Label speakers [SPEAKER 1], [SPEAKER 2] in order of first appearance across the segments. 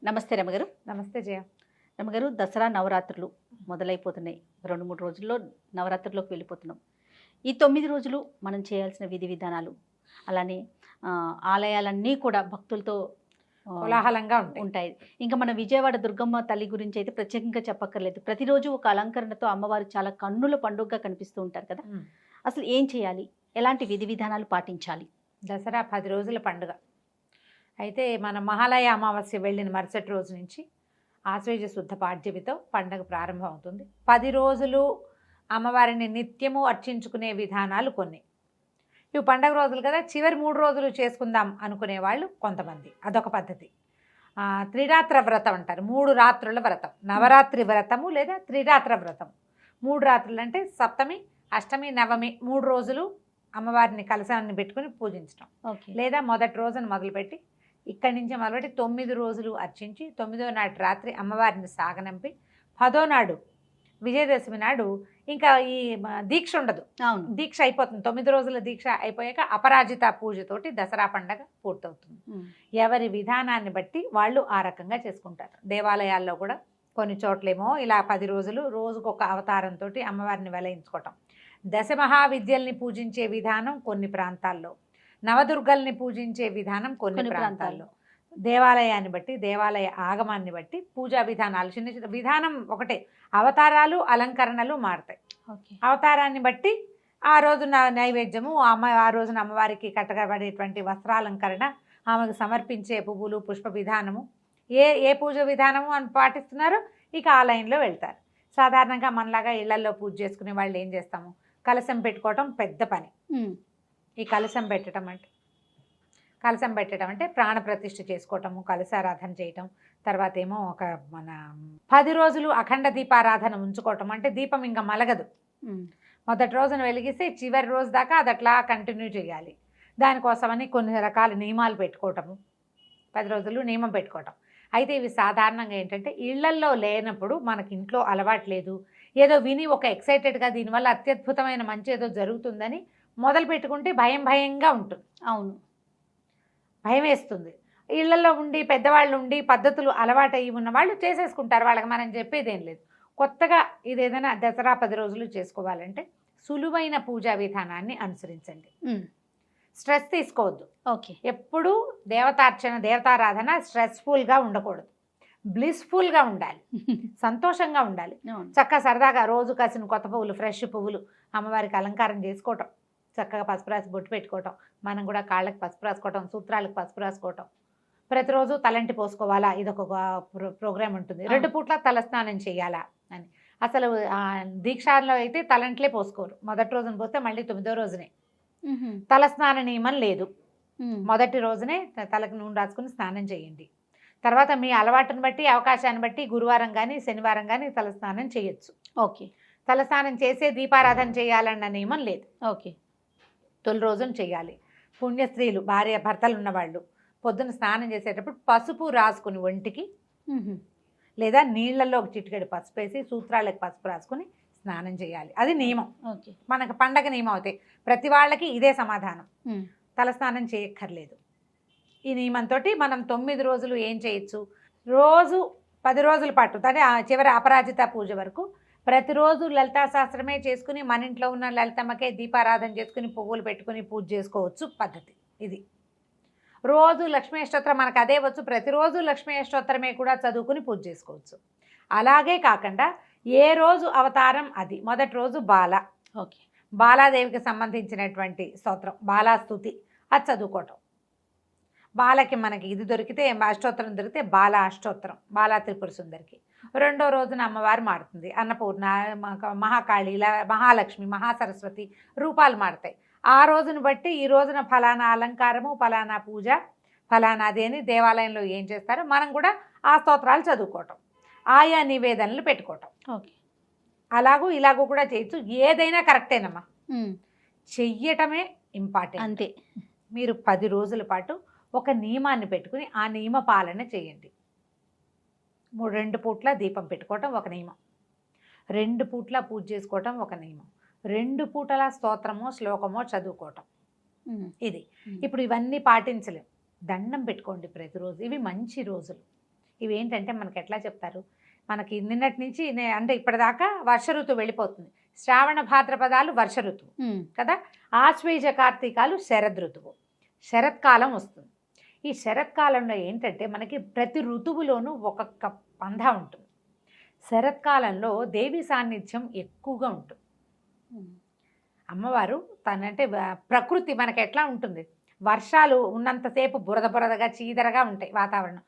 [SPEAKER 1] నమస్తే రమగారు.
[SPEAKER 2] నమస్తే జయ.
[SPEAKER 1] రమగారు, దసరా నవరాత్రులు మొదలైపోతున్నాయి. 2-3 రోజుల్లో నవరాత్రుల్లోకి వెళ్ళిపోతున్నాం. ఈ 9 రోజులు మనం చేయాల్సిన విధి విధానాలు, అలానే ఆలయాలన్నీ కూడా భక్తులతో
[SPEAKER 2] కోలాహలంగా
[SPEAKER 1] ఉంటాయి. ఇంకా మన విజయవాడ దుర్గమ్మ తల్లి గురించి అయితే ప్రత్యేకంగా చెప్పక్కర్లేదు. ప్రతిరోజు ఒక అలంకరణతో అమ్మవారు చాలా కన్నుల పండుగగా కనిపిస్తూ ఉంటారు కదా. అసలు ఏం చేయాలి, ఎలాంటి విధి విధానాలు పాటించాలి?
[SPEAKER 2] దసరా 10 రోజుల పండుగ అయితే మన మహాలయ అమావాస్య వెళ్ళిన మరుసటి రోజు నుంచి ఆశ్వేజ శుద్ధ పాడ్యమితో పండుగ ప్రారంభం అవుతుంది. 10 రోజులు అమ్మవారిని నిత్యము అర్చించుకునే విధానాలు కొన్ని. ఇవి పండుగ రోజులు కదా, చివరి 3 రోజులు చేసుకుందాం అనుకునే వాళ్ళు కొంతమంది, అదొక పద్ధతి. త్రిరాత్ర వ్రతం అంటారు, 3 రాత్రుల వ్రతం, నవరాత్రి వ్రతము లేదా త్రిరాత్ర వ్రతం. 3 రాత్రులు అంటే సప్తమి, అష్టమి, నవమి 3 రోజులు అమ్మవారిని కలశాన్ని పెట్టుకుని పూజించడం. లేదా మొదటి రోజున మొదలుపెట్టి ఇక్కడి నుంచి మొదలుపెట్టి 9 రోజులు అర్చించి 9వ నాటి రాత్రి అమ్మవారిని సాగనంపి 10వ నాడు విజయదశమి నాడు ఇంకా ఈ దీక్ష ఉండదు. దీక్ష అయిపోతుంది. 9 రోజుల దీక్ష అయిపోయాక అపరాజిత పూజతోటి దసరా పండగ పూర్తవుతుంది. ఎవరి విధానాన్ని బట్టి వాళ్ళు ఆ రకంగా చేసుకుంటారు. దేవాలయాల్లో కూడా కొన్ని చోట్లేమో ఇలా 10 రోజులు రోజుకొక అవతారంతో అమ్మవారిని వెలయించుకోవటం. దశమహావిద్యల్ని పూజించే విధానం కొన్ని ప్రాంతాల్లో, నవదుర్గల్ని పూజించే విధానం కొన్ని ప్రాంతాల్లో, దేవాలయాన్ని బట్టి దేవాలయ ఆగమాన్ని బట్టి పూజా విధానాలు చిన్న చిన్న విధానం ఒకటే. అవతారాలు అలంకరణలు మారుతాయి. అవతారాన్ని బట్టి ఆ రోజున నైవేద్యము, ఆ రోజున అమ్మవారికి కట్టబడేటువంటి వస్త్రాలంకరణ, ఆమెకు సమర్పించే పువ్వులు పుష్ప విధానము, ఏ పూజ విధానము అని పాటిస్తున్నారో ఇక ఆ లైన్లో వెళ్తారు. సాధారణంగా మనలాగా ఇళ్లలో పూజ చేసుకునే వాళ్ళు ఏం చేస్తాము, కలశం పెట్టుకోవటం పెద్ద పని. ఈ కలశం పెట్టడం అంటే ప్రాణప్రతిష్ఠ చేసుకోవటము, కలశారాధన చేయటం. తర్వాత ఏమో ఒక మన 10 రోజులు అఖండ దీపారాధన ఉంచుకోవటం. అంటే దీపం ఇంకా మలగదు. మొదటి రోజున వెలిగిస్తే చివరి రోజు దాకా అది అట్లా కంటిన్యూ చేయాలి. దానికోసమని కొన్ని రకాల నియమాలు పెట్టుకోవటము, 10 రోజులు నియమం పెట్టుకోవటం. అయితే ఇవి సాధారణంగా ఏంటంటే ఇళ్లల్లో లేనప్పుడు, మనకి ఇంట్లో అలవాటు లేదు, ఏదో విని ఒక ఎక్సైటెడ్గా దీనివల్ల అత్యద్భుతమైన మంచి ఏదో జరుగుతుందని మొదలు పెట్టుకుంటే భయంగా ఉంటుంది. అవును, భయం వేస్తుంది. ఇళ్లలో ఉండి పెద్దవాళ్ళు ఉండి పద్ధతులు అలవాటు అయ్యి ఉన్న వాళ్ళు చేసేసుకుంటారు. వాళ్ళకి మనం చెప్పేదేం లేదు. కొత్తగా ఇది ఏదైనా దసరా 10 రోజులు చేసుకోవాలంటే సులువైన పూజా విధానాన్ని అనుసరించండి. స్ట్రెస్ తీసుకోవద్దు. ఎప్పుడూ దేవతారాధన స్ట్రెస్ఫుల్గా ఉండకూడదు, బ్లిస్ఫుల్గా ఉండాలి, సంతోషంగా ఉండాలి. చక్కగా సరదాగా రోజు కాసిన కొత్త పువ్వులు, ఫ్రెష్ పువ్వులు అమ్మవారికి అలంకారం చేసుకోవటం, చక్కగా పసుపు రాసి బొట్టు పెట్టుకోవటం, మనం కూడా కాళ్ళకి పసుపు రాసుకోవటం, సూత్రాలకు పసుపు రాసుకోవటం. ప్రతిరోజు తలంటి పోసుకోవాలా, ఇదొక ప్రోగ్రామ్ ఉంటుంది. 2 పూట్ల తలస్నానం చేయాలా అని. అసలు దీక్షలో అయితే తలంట్లే పోసుకోరు. మొదటి రోజున పోస్తే మళ్ళీ 9వ రోజునే. తలస్నాన నియమం లేదు. మొదటి రోజునే తలకు నూనె రాసుకుని స్నానం చేయండి. తర్వాత మీ అలవాటుని బట్టి, అవకాశాన్ని బట్టి గురువారం కానీ శనివారం కానీ తలస్నానం చేయొచ్చు. తలస్నానం చేసే దీపారాధన చేయాలన్న నియమం లేదు. తొలి రోజున చేయాలి. పుణ్యస్త్రీలు, భార్య భర్తలు ఉన్నవాళ్ళు పొద్దున స్నానం చేసేటప్పుడు పసుపు రాసుకుని ఒంటికి, లేదా నీళ్లలో ఒక చిటికెడు పసుపు వేసి సూత్రాలకు పసుపు రాసుకుని స్నానం చేయాలి. అది నియమం. మనకు పండగ నియమం అవుతాయి. ప్రతి వాళ్ళకి ఇదే సమాధానం, తలస్నానం చేయక్కర్లేదు. ఈ నియమంతో మనం 9 రోజులు ఏం చేయొచ్చు, రోజు 10 రోజుల పాటు అంటే చివరి అపరాజిత పూజ వరకు ప్రతిరోజు లలితా శాస్త్రమే చేసుకుని, మన ఇంట్లో ఉన్న లలితమ్మకే దీపారాధన చేసుకుని పువ్వులు పెట్టుకుని పూజ చేసుకోవచ్చు పద్ధతి ఇది. రోజు లక్ష్మీ అష్టోత్తరం మనకు అదే వచ్చు, ప్రతిరోజు లక్ష్మీ అష్టోత్తరమే కూడా చదువుకుని పూజ చేసుకోవచ్చు. అలాగే కాకుండా ఏ రోజు అవతారం అది. మొదటి రోజు బాలాదేవికి సంబంధించినటువంటి స్తోత్రం బాలాస్తుతి, అది చదువుకోవటం. బాలకి మనకి ఇది దొరికితే అష్టోత్తరం దొరికితే బాలా అష్టోత్తరం, బాలా త్రిపుర సుందరికి. 2వ రోజున అమ్మవారు మారుతుంది, అన్నపూర్ణ, మహాకాళి, మహాలక్ష్మి, మహాసరస్వతి రూపాలు మారుతాయి. ఆ రోజును బట్టి ఈ రోజున ఫలానా అలంకారము, ఫలానా పూజ, ఫలానాది అని దేవాలయంలో ఏం చేస్తారో మనం కూడా ఆ స్తోత్రాలు చదువుకోవటం, ఆయా నివేదనలు పెట్టుకోవటం. అలాగూ ఇలాగూ కూడా చేయొచ్చు. ఏదైనా కరెక్టేనమ్మా, చెయ్యటమే ఇంపార్టెంట్. అంతే. మీరు 10 రోజుల పాటు ఒక నియమాన్ని పెట్టుకుని ఆ నియమ పాలన చేయండి. 2 పూట్ల దీపం పెట్టుకోవటం ఒక నియమం, 2 పూట్ల పూజ చేసుకోవటం ఒక నియమం, 2 పూటల స్తోత్రమో శ్లోకమో చదువుకోవటం ఇది. ఇప్పుడు ఇవన్నీ పాటించలేం. దండం పెట్టుకోండి ప్రతిరోజు. ఇవి మంచి రోజులు. ఇవేంటంటే మనకి ఎట్లా చెప్తారు, మనకి నిన్నటి నుంచి అంటే ఇప్పటిదాకా వర్ష ఋతువు వెళ్ళిపోతుంది. శ్రావణ భాద్రపదాలు వర్ష ఋతువు కదా, ఆశ్వేజ కార్తీకాలు శరద్ ఋతువు, శరత్కాలం వస్తుంది. ఈ శరత్కాలంలో ఏంటంటే మనకి ప్రతి ఋతువులోనూ ఒక్కొక్క పంధా ఉంటుంది. శరత్కాలంలో దేవి సాన్నిధ్యం ఎక్కువగా ఉంటుంది. అమ్మవారు తనంటే ప్రకృతి మనకి ఎట్లా ఉంటుంది, వర్షాలు ఉన్నంతసేపు బురద బురదగా చీదరగా ఉంటాయి వాతావరణం,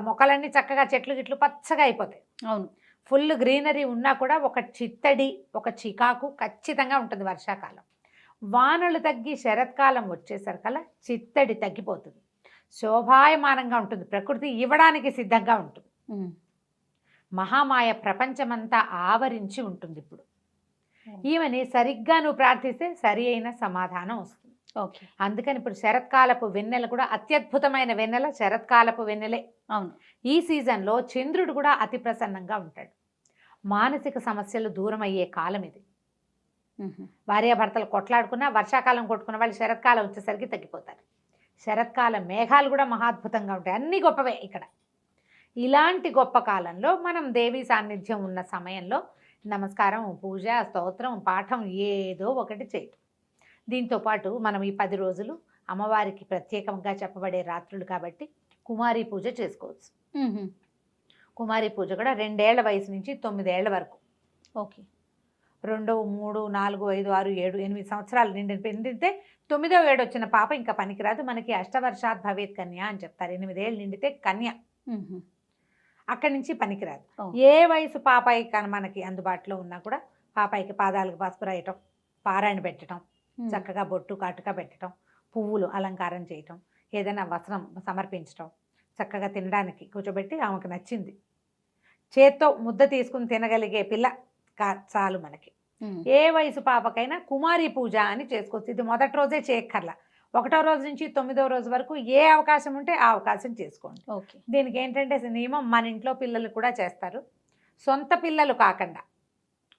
[SPEAKER 2] మొక్కలన్నీ చక్కగా చెట్లు గిట్లు పచ్చగా అయిపోతాయి.
[SPEAKER 1] అవును,
[SPEAKER 2] ఫుల్ గ్రీనరీ ఉన్నా కూడా ఒక చిత్తడి ఒక చికాకు ఖచ్చితంగా ఉంటుంది వర్షాకాలం. వానలు తగ్గి శరత్కాలం వచ్చేసరికల్లా చిత్తడి తగ్గిపోతుంది, శోభాయమానంగా ఉంటుంది, ప్రకృతి ఇవ్వడానికి సిద్ధంగా ఉంటుంది. మహామాయ ప్రపంచమంతా ఆవరించి ఉంటుంది. ఇప్పుడు ఈమెని సరిగ్గా నువ్వు ప్రార్థిస్తే సరి అయిన సమాధానం వస్తుంది.
[SPEAKER 1] ఓకే,
[SPEAKER 2] అందుకని ఇప్పుడు శరత్కాలపు వెన్నెల కూడా అత్యద్భుతమైన వెన్నెల శరత్కాలపు వెన్నెలే.
[SPEAKER 1] అవును,
[SPEAKER 2] ఈ సీజన్లో చంద్రుడు కూడా అతి ప్రసన్నంగా ఉంటాడు. మానసిక సమస్యలు దూరం అయ్యే కాలం ఇది. భార్యాభర్తలు కొట్లాడుకున్నా, వర్షాకాలం కొట్టుకున్న వాళ్ళు శరత్కాలం వచ్చేసరికి తగ్గిపోతారు. శరత్కాలం మేఘాలు కూడా మహాద్భుతంగా ఉంటాయి, అన్నీ గొప్పవే ఇక్కడ. ఇలాంటి గొప్ప కాలంలో మనం దేవి సాన్నిధ్యం ఉన్న సమయంలో నమస్కారం, పూజ, స్తోత్రం, పాఠం ఏదో ఒకటి చేయటం. దీంతోపాటు మనం ఈ 10 రోజులు అమ్మవారికి ప్రత్యేకంగా చెప్పబడే రాత్రులు కాబట్టి కుమారి పూజ చేసుకోవచ్చు. కుమారి పూజ కూడా 2 ఏళ్ల వయసు నుంచి 9 ఏళ్ల వరకు.
[SPEAKER 1] ఓకే,
[SPEAKER 2] 2, 3, 4, 5, 6, 7, 8 సంవత్సరాలు నిండితే 9వ ఏడు వచ్చిన పాప ఇంకా పనికిరాదు. మనకి అష్టవర్షాత్ భవేత్ కన్య అని చెప్తారు. 8 ఏళ్ళు నిండితే కన్య, అక్కడి నుంచి పనికిరాదు. ఏ వయసు పాపాయి కానీ మనకి అందుబాటులో ఉన్నా కూడా పాపాయికి పాదాలకు పసుపు రాయటం, పారాయణ పెట్టడం, చక్కగా బొట్టు కాటుక పెట్టడం, పువ్వులు అలంకారం చేయటం, ఏదైనా వస్త్రం సమర్పించటం, చక్కగా తినడానికి కూర్చోబెట్టి ఆమెకు నచ్చింది చేత్తో ముద్ద తీసుకుని తినగలిగే పిల్ల చాలు మనకి. ఏ వయసు పాపకైనా కుమారి పూజ అని చేసుకోవచ్చు. ఇది మొదటి రోజే చేయక్కర్లా, 1వ రోజు నుంచి 9వ రోజు వరకు ఏ అవకాశం ఉంటే ఆ అవకాశం చేసుకోండి.
[SPEAKER 1] ఓకే,
[SPEAKER 2] దీనికి ఏంటంటే నియమం మన ఇంట్లో పిల్లలు కూడా చేస్తారు, సొంత పిల్లలు కాకుండా.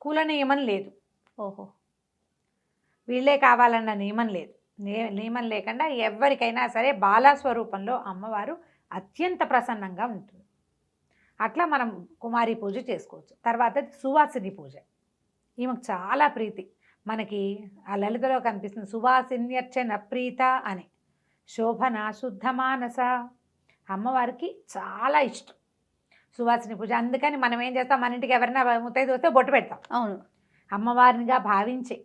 [SPEAKER 2] కుల నియమం లేదు,
[SPEAKER 1] ఓహో,
[SPEAKER 2] వీళ్ళే కావాలన్న నియమం లేదు. నియమం లేకుండా ఎవరికైనా సరే బాలస్వరూపంలో అమ్మవారు అత్యంత ప్రసన్నంగా ఉంటుంది. అట్లా మనం కుమారి పూజ చేసుకోవచ్చు. తర్వాత సువాసిని పూజ, ఈమెకు చాలా ప్రీతి. మనకి ఆ లలితలో కనిపిస్తుంది సువాసిన్యర్చన ప్రీత అని. శోభన శుద్ధ మానస, అమ్మవారికి చాలా ఇష్టం సువాసిని పూజ. అందుకని మనం ఏం చేస్తాం, మన ఇంటికి ఎవరైనా ముత్తైదు వస్తే బొట్టు పెడతాం.
[SPEAKER 1] అవును,
[SPEAKER 2] అమ్మవారినిగా భావించే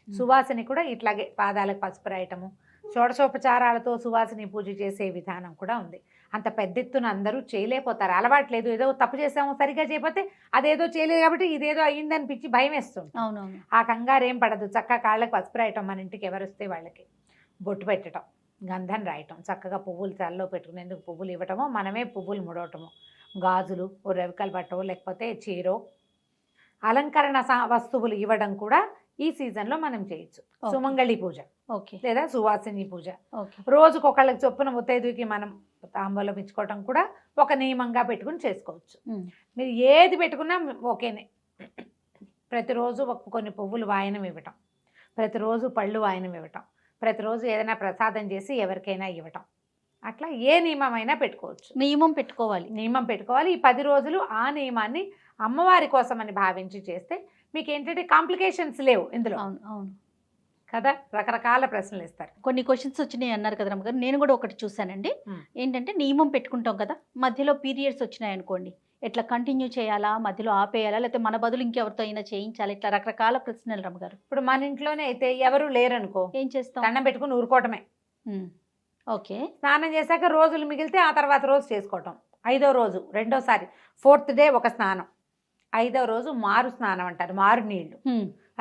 [SPEAKER 2] సువాసిని కూడా ఇట్లాగే పాదాలకు పసుపు రాయటము, షోడశోపచారాలతో సువాసిని పూజ చేసే విధానం కూడా ఉంది. అంత పెద్ద ఎత్తున అందరూ చేయలేకపోతారు, అలవాట్లేదు. ఏదో తప్పు చేసాము సరిగ్గా చేయకపోతే అదేదో చేయలేదు కాబట్టి ఇదేదో అయ్యిందనిపించి భయం వేస్తుంది.
[SPEAKER 1] అవునవును,
[SPEAKER 2] ఆ కంగారు ఏం పడదు. చక్కగా కాళ్ళకి పసుపు రాయటం, మన ఇంటికి ఎవరు వస్తే వాళ్ళకి బొట్టు పెట్టడం, గంధం రాయటం, చక్కగా పువ్వులు తలలో పెట్టుకునేందుకు పువ్వులు ఇవ్వటమో, మనమే పువ్వులు ముడవటము, గాజులు, ఓ రవికలు పట్టో లేకపోతే చీరో, అలంకరణ వస్తువులు ఇవ్వడం కూడా ఈ సీజన్లో మనం చేయొచ్చు. సుమంగళి పూజ,
[SPEAKER 1] ఓకే,
[SPEAKER 2] లేదా సువాసిని పూజ.
[SPEAKER 1] ఓకే,
[SPEAKER 2] రోజుకొకళ్ళకి చొప్పున ముత్తైదుకి మనం తాంబూలం ఇచ్చుకోవటం కూడా ఒక నియమంగా పెట్టుకుని చేసుకోవచ్చు. మీరు ఏది పెట్టుకున్నా ఓకేనే. ప్రతిరోజు కొన్ని పువ్వులు వాయనం ఇవ్వటం, ప్రతిరోజు పళ్ళు వాయనం ఇవ్వటం, ప్రతిరోజు ఏదైనా ప్రసాదం చేసి ఎవరికైనా ఇవ్వటం, అట్లా ఏ నియమమైనా పెట్టుకోవచ్చు.
[SPEAKER 1] నియమం పెట్టుకోవాలి. ఈ 10 రోజులు ఆ నియమాన్ని అమ్మవారి కోసం అని భావించి చేస్తే మీకు ఏంటంటే కాంప్లికేషన్స్ లేవు ఇందులో. అవును, అవును
[SPEAKER 2] కదా, రకరకాల ప్రశ్నలు ఇస్తారు.
[SPEAKER 1] కొన్ని క్వశ్చన్స్ వచ్చినాయి అన్నారు కదా రమ్మగారు, నేను కూడా ఒకటి చూసానండి. ఏంటంటే నియమం పెట్టుకుంటాం కదా, మధ్యలో పీరియడ్స్ వచ్చినాయి అనుకోండి, ఎట్లా కంటిన్యూ చేయాలా, మధ్యలో ఆపేయాలా, లేకపోతే మన బదులు ఇంకెవరితో అయినా చేయించాలా, ఇట్లా రకరకాల ప్రశ్నలు రమ్మగారు.
[SPEAKER 2] ఇప్పుడు మన ఇంట్లోనే అయితే ఎవరు లేరనుకో,
[SPEAKER 1] ఏం చేస్తాం,
[SPEAKER 2] దండం పెట్టుకుని ఊరుకోవటమే.
[SPEAKER 1] ఓకే,
[SPEAKER 2] స్నానం చేశాక రోజులు మిగిలితే ఆ తర్వాత రోజు చేసుకోవటం. 5వ రోజు రెండోసారి, 4th డే ఒక స్నానం, 5వ రోజు మారు స్నానం అంటారు, మారు నీళ్లు.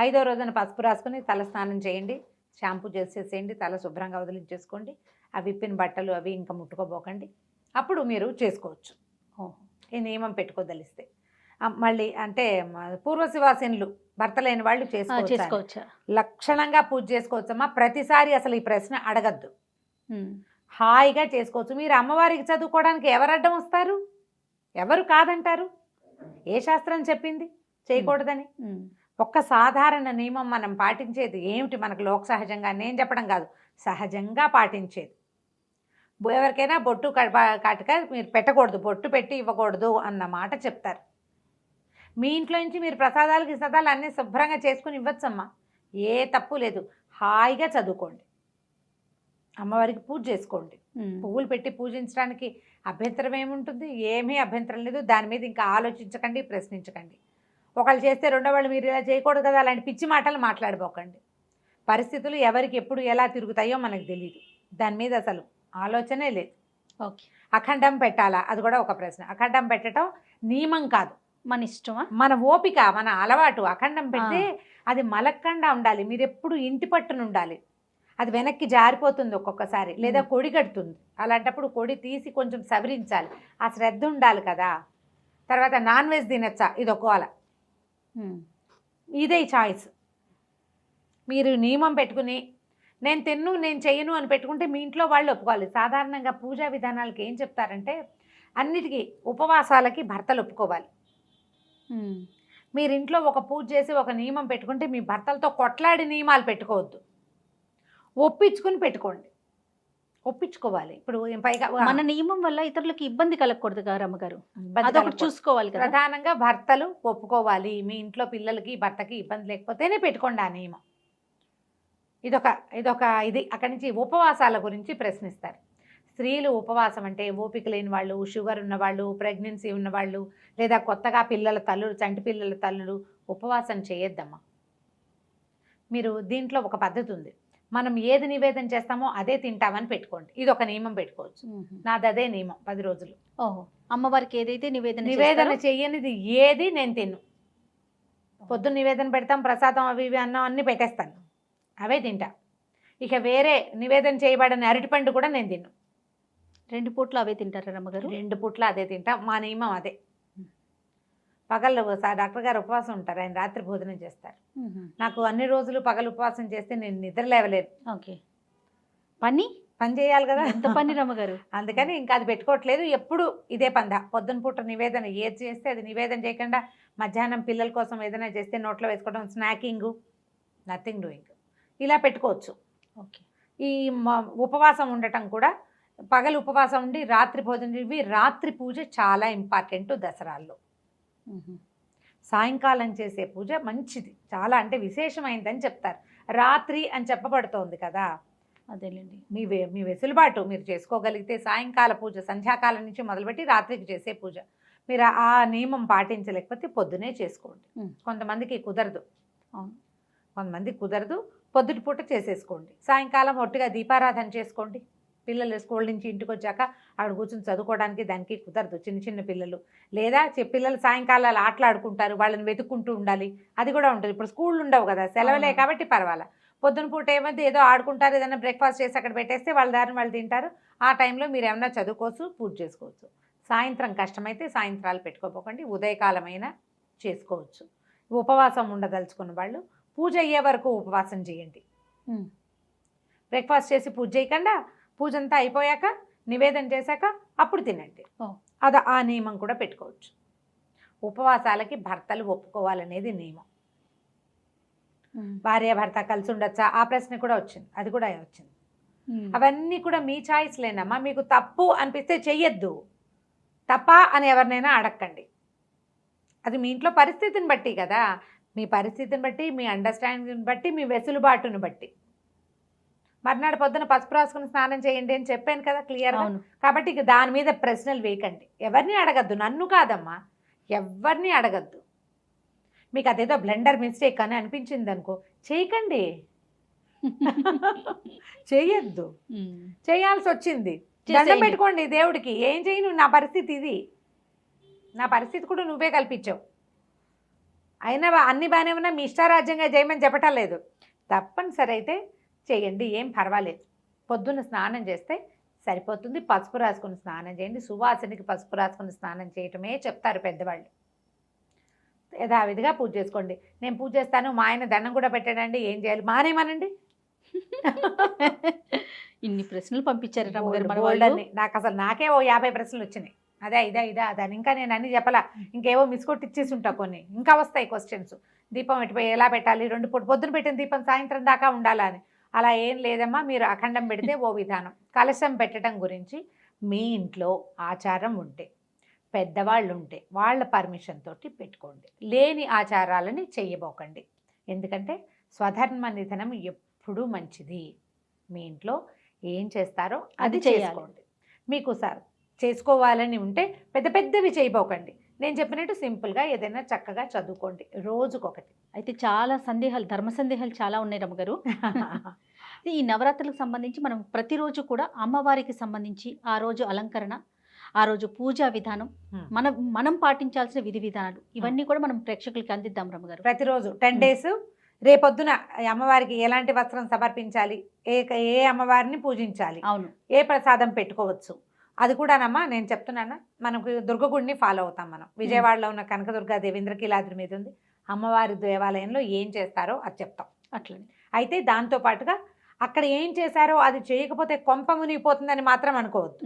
[SPEAKER 2] 5వ రోజున పసుపు రాసుకుని తల స్నానం చేయండి, షాంపూ చేసేసేయండి, తల శుభ్రంగా వదిలించేసుకోండి, ఆ విప్పిన బట్టలు అవి ఇంకా ముట్టుకోబోకండి, అప్పుడు మీరు చేసుకోవచ్చు. ఈ నియమం పెట్టుకోదలిస్తే. మళ్ళీ అంటే పూర్వశివాసినులు భర్త లేని వాళ్ళు చేసుకోవచ్చు, లక్షణంగా పూజ చేసుకోవచ్చమ్మా. ప్రతిసారి అసలు ఈ ప్రశ్న అడగద్దు, హాయిగా చేసుకోవచ్చు. మీరు అమ్మవారికి చదువుకోవడానికి ఎవరు అడ్డం వస్తారు, ఎవరు కాదంటారు? ఏ శాస్త్రం చెప్పింది చేయకూడదని? ఒక్క సాధారణ నియమం మనం పాటించేది ఏమిటి, మనకు లోక సహజంగా, నేను చెప్పడం కాదు, సహజంగా పాటించేది ఎవరికైనా బొట్టు కాటుక మీరు పెట్టకూడదు, బొట్టు పెట్టి ఇవ్వకూడదు అన్న మాట చెప్తారు. మీ ఇంట్లో నుంచి మీరు ప్రసాదాలు గిసాదాలు అన్నీ శుభ్రంగా చేసుకుని ఇవ్వచ్చమ్మా, ఏ తప్పు లేదు. హాయిగా చదువుకోండి, అమ్మవారికి పూజ చేసుకోండి. పువ్వులు పెట్టి పూజించడానికి అభ్యంతరం ఏముంటుంది? ఏమీ అభ్యంతరం లేదు. దాని మీద ఇంకా ఆలోచించకండి, ప్రశ్నించకండి. ఒకళ్ళు చేస్తే రెండో వాళ్ళు మీరు ఇలా చేయకూడదు కదా అలాంటి పిచ్చి మాటలు మాట్లాడిపోకండి. పరిస్థితులు ఎవరికి ఎప్పుడు ఎలా తిరుగుతాయో మనకు తెలియదు, దాని మీద అసలు ఆలోచనే లేదు.
[SPEAKER 1] ఓకే.
[SPEAKER 2] అఖండం పెట్టాలా, అది కూడా ఒక ప్రశ్న. అఖండం పెట్టడం నియమం కాదు,
[SPEAKER 1] మన ఇష్టమా,
[SPEAKER 2] మన ఓపిక, మన అలవాటు. అఖండం పెడితే అది మలక్కండా ఉండాలి, మీరు ఎప్పుడు ఇంటి పట్టున ఉండాలి. అది వెనక్కి జారిపోతుంది ఒక్కొక్కసారి, లేదా కొడి కడుతుంది. అలాంటప్పుడు కొడి తీసి కొంచెం సవరించాలి, ఆ శ్రద్ధ ఉండాలి కదా. తర్వాత నాన్ వెజ్ తినచ్చా, ఇది ఒక్కోల, ఇదే చాయిస్. మీరు నియమం పెట్టుకుని నేను తిన్ను నేను చెయ్యను అని పెట్టుకుంటే మీ ఇంట్లో వాళ్ళు ఒప్పుకోవాలి. సాధారణంగా పూజా విధానాలకి ఏం చెప్తారంటే అన్నిటికీ ఉపవాసాలకి భర్తలు ఒప్పుకోవాలి. మీరు ఇంట్లో ఒక పూజ చేసి ఒక నియమం పెట్టుకుంటే మీ భర్తలతో కొట్లాడి నియమాలు పెట్టుకోవద్దు, ఒప్పించుకుని పెట్టుకోండి. ఒప్పించుకోవాలి. ఇప్పుడు పైగా
[SPEAKER 1] మన నియమం వల్ల ఇతరులకు ఇబ్బంది కలగకూడదు కదా రమ్మగారు,
[SPEAKER 2] ఇబ్బంది
[SPEAKER 1] అదొకటి
[SPEAKER 2] కలగకూడదు.
[SPEAKER 1] చూసుకోవాలి కదా.
[SPEAKER 2] ప్రధానంగా భర్తలు ఒప్పుకోవాలి. మీ ఇంట్లో పిల్లలకి భర్తకి ఇబ్బంది లేకపోతేనే పెట్టుకోండి ఆ నియమం. ఇది అక్కడి నుంచి ఉపవాసాల గురించి ప్రశ్నిస్తారు. స్త్రీలు ఉపవాసం అంటే ఓపిక లేని వాళ్ళు, షుగర్ ఉన్నవాళ్ళు, ప్రెగ్నెన్సీ ఉన్నవాళ్ళు, లేదా కొత్తగా పిల్లల తల్లులు, చంటి పిల్లల తల్లులు ఉపవాసం చేయొద్దమ్మా. మీరు దీంట్లో ఒక పద్ధతి ఉంది, మనం ఏది నివేదన చేస్తామో అదే తింటామని పెట్టుకోండి. ఇది ఒక నియమం పెట్టుకోవచ్చు. నాది అదే నియమం, 10 రోజులు.
[SPEAKER 1] ఓహో, అమ్మవారికి ఏదైతే
[SPEAKER 2] నివేదన చెయ్యనిది ఏది నేను తిన్ను. పొద్దున్న నివేదన పెడతాం, ప్రసాదం అవి ఇవి అన్నం అన్నీ పెట్టేస్తాను, అవే తింటా. ఇక వేరే నివేదన చేయబడిన అరటిపండు కూడా నేను తిన్ను.
[SPEAKER 1] 2 పూట్లు అవే తింటారా రమ్మగారు?
[SPEAKER 2] 2 పూట్ల అదే తింటా, మా నియమం అదే. పగళ్ళు డాక్టర్ గారు ఉపవాసం ఉంటారు, ఆయన రాత్రి భోజనం చేస్తారు. నాకు అన్ని రోజులు పగలు ఉపవాసం చేస్తే నేను నిద్ర లేవలేదు.
[SPEAKER 1] ఓకే, పని
[SPEAKER 2] చేయాలి కదా,
[SPEAKER 1] ఎంత పని రమ్మగారు.
[SPEAKER 2] అందుకని ఇంకా అది పెట్టుకోవట్లేదు. ఎప్పుడు ఇదే పంద. పొద్దున పూట నివేదన ఏది చేస్తే అది నివేదన చేయకుండా మధ్యాహ్నం పిల్లల కోసం ఏదైనా చేస్తే నోట్లో వేసుకోవడం, స్నాకింగ్, నథింగ్ డూయింగ్, ఇలా పెట్టుకోవచ్చు.
[SPEAKER 1] ఓకే.
[SPEAKER 2] ఈ ఉపవాసం ఉండటం కూడా పగలు ఉపవాసం ఉండి రాత్రి భోజనం, ఇవి రాత్రి పూజ చాలా ఇంపార్టెంట్ దసరాల్లో. సాయంకాలం చేసే పూజ మంచిది, చాలా అంటే విశేషమైందని చెప్తారు. రాత్రి అని చెప్పబడుతోంది కదా,
[SPEAKER 1] అదేలేండి.
[SPEAKER 2] మీ వెసులుబాటు, మీరు చేసుకోగలిగితే సాయంకాల పూజ సంధ్యాకాలం నుంచి మొదలుపెట్టి రాత్రికి చేసే పూజ. మీరు ఆ నియమం పాటించలేకపోతే పొద్దునే చేసుకోండి. కొంతమందికి కుదరదు, కొంతమందికి కుదరదు, పొద్దుటి పూట చేసేసుకోండి. సాయంకాలం ఒట్టిగా దీపారాధన చేసుకోండి. పిల్లలు స్కూల్ నుంచి ఇంటికి వచ్చాక అక్కడ కూర్చొని చదువుకోవడానికి దానికి కుదరదు, చిన్న చిన్న పిల్లలు. లేదా పిల్లలు సాయంకాలాలు ఆటలాడుకుంటారు, వాళ్ళని వెతుక్కుంటూ ఉండాలి, అది కూడా ఉంటుంది. ఇప్పుడు స్కూళ్ళు ఉండవు కదా, సెలవులే కాబట్టి పర్వాలా. పొద్దున పూట ఏమైతే ఏదో ఆడుకుంటారు, ఏదైనా బ్రేక్ఫాస్ట్ చేసి అక్కడ పెట్టేస్తే వాళ్ళ దారిని వాళ్ళు తింటారు. ఆ టైంలో మీరు ఏమైనా చదువుకోవచ్చు, పూజ చేసుకోవచ్చు. సాయంత్రం కష్టమైతే సాయంత్రాలు పెట్టుకోపోకండి, ఉదయకాలమైనా చేసుకోవచ్చు. ఉపవాసం ఉండదలుచుకున్న వాళ్ళు పూజ అయ్యే వరకు ఉపవాసం చేయండి. బ్రేక్ఫాస్ట్ చేసి పూజ చేయకుండా పూజ అంతా అయిపోయాక నివేదన చేశాక అప్పుడు తినండి. అది ఆ నియమం కూడా పెట్టుకోవచ్చు. ఉపవాసాలకి భర్తలు ఒప్పుకోవాలనేది నియమం. భార్య భర్త కలిసి ఉండొచ్చా, ఆ ప్రశ్న కూడా వచ్చింది, అది కూడా వచ్చింది. అవన్నీ కూడా మీ చాయిస్ లేనమ్మా. మీకు తప్పు అనిపిస్తే చెయ్యొద్దు, తప్ప అని ఎవరినైనా అడగండి. అది మీ ఇంట్లో పరిస్థితిని బట్టి కదా, మీ పరిస్థితిని బట్టి, మీ అండర్స్టాండింగ్ని బట్టి, మీ వెసులుబాటును బట్టి. మర్నాడు పొద్దున పసుపు రాసుకుని స్నానం చేయండి అని చెప్పాను కదా క్లియర్గా. కాబట్టి ఇక దాని మీద ప్రశ్నలు వేయకండి, ఎవరిని అడగద్దు. నన్ను కాదమ్మా, ఎవరిని అడగద్దు. మీకు అదేదో బ్లెండర్ మిస్టేక్ అని అనిపించింది అనుకో, చేయకండి, చేయొద్దు. చేయాల్సి వచ్చింది, దండం పెట్టుకోండి దేవుడికి. ఏం చేయను, నా పరిస్థితి ఇది, నా పరిస్థితి కూడా నువ్వే కల్పించావు. అయినా అన్ని బాగానే ఉన్నా మీ ఇష్టారాజ్యంగా చేయమని చెప్పటం లేదు. తప్పనిసరి అయితే చేయండి, ఏం పర్వాలేదు. పొద్దున్న స్నానం చేస్తే సరిపోతుంది. పసుపు రాసుకుని స్నానం చేయండి. సువాసనకి పసుపు రాసుకుని స్నానం చేయటమే చెప్తారు పెద్దవాళ్ళు. యథావిధిగా పూజ చేసుకోండి. నేను పూజ చేస్తాను, మా ఆయన దండం కూడా పెట్టాడండి, ఏం చేయాలి? మానేమనండి.
[SPEAKER 1] ఇన్ని ప్రశ్నలు పంపించారు
[SPEAKER 2] నాకు అసలు నాకే ఓ 50 ప్రశ్నలు వచ్చినాయి. అదే ఇదా అదని ఇంకా నేను అన్ని చెప్పలా, ఇంకేవో మిస్కొట్టి ఇచ్చేసి ఉంటా కొన్ని, ఇంకా వస్తాయి క్వశ్చన్స్. దీపం ఎటుపోయి ఎలా పెట్టాలి, 2 పూట పొద్దున పెట్టిన దీపం సాయంత్రం దాకా ఉండాలా అని. అలా ఏం లేదమ్మా, మీరు అఖండం పెడితే ఓ విధానం. కలశం పెట్టడం గురించి మీ ఇంట్లో ఆచారం ఉంటే, పెద్దవాళ్ళు ఉంటే వాళ్ళ పర్మిషన్ తోటి పెట్టుకోండి. లేని ఆచారాలని చెయ్యబోకండి. ఎందుకంటే స్వధర్మ నిధనం ఎప్పుడూ మంచిది. మీ ఇంట్లో ఏం చేస్తారో అది చేసుకోండి. మీకు సార్ చేసుకోవాలని ఉంటే పెద్ద పెద్దవి చేయబోకండి. నేను చెప్పినట్టు సింపుల్గా ఏదైనా చక్కగా చదువుకోండి రోజుకొకటి.
[SPEAKER 1] అయితే చాలా సందేహాలు, ధర్మ సందేహాలు చాలా ఉన్నాయి రమ్మగారు. ఈ నవరాత్రులకు సంబంధించి మనం ప్రతిరోజు కూడా అమ్మవారికి సంబంధించి ఆ రోజు అలంకరణ, ఆ రోజు పూజా విధానం, మనం పాటించాల్సిన విధి విధానాలు ఇవన్నీ కూడా మనం ప్రేక్షకులకి అందిద్దాం రమ్మగారు.
[SPEAKER 2] ప్రతిరోజు 10 డేస్ రేపొద్దున అమ్మవారికి ఎలాంటి వస్త్రం సమర్పించాలి, ఏ అమ్మవారిని పూజించాలి,
[SPEAKER 1] అవును,
[SPEAKER 2] ఏ ప్రసాదం పెట్టుకోవచ్చు, అది కూడానమ్మా నేను చెప్తున్నానా. మనకు దుర్గగుడిని ఫాలో అవుతాం మనం. విజయవాడలో ఉన్న కనకదుర్గాదేవి ఇంద్రకీలాద్రి మీద ఉంది. అమ్మవారి దేవాలయంలో ఏం చేస్తారో అది చెప్తాం.
[SPEAKER 1] అట్లనే
[SPEAKER 2] అయితే దాంతో పాటుగా అక్కడ ఏం చేశారో అది చేయకపోతే కొంప మునిగిపోతుందని మాత్రం అనుకోవద్దు.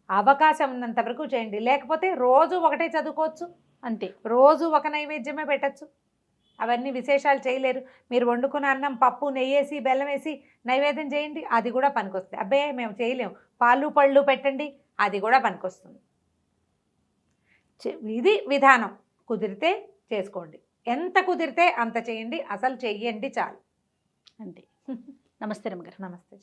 [SPEAKER 2] అవకాశం ఉన్నంత వరకు చేయండి. లేకపోతే రోజు ఒకటే చదువుకోవచ్చు,
[SPEAKER 1] అంతే.
[SPEAKER 2] రోజు ఒక నైవేద్యమే పెట్టచ్చు. అవన్నీ విశేషాలు చేయలేరు. మీరు వండుకున్న అన్నం, పప్పు, నెయ్యేసి బెల్లం వేసి నైవేద్యం చేయండి, అది కూడా పనికొస్తుంది. అబ్బే మేము చేయలేము, పాలు పళ్ళు పెట్టండి, అది కూడా పనికొస్తుంది. ఇది విధానం. కుదిరితే చేసుకోండి, ఎంత కుదిరితే అంత చేయండి, అసలు చెయ్యండి చాలు.
[SPEAKER 1] అంతే. నమస్తే రమ్మగారు.
[SPEAKER 2] నమస్తే.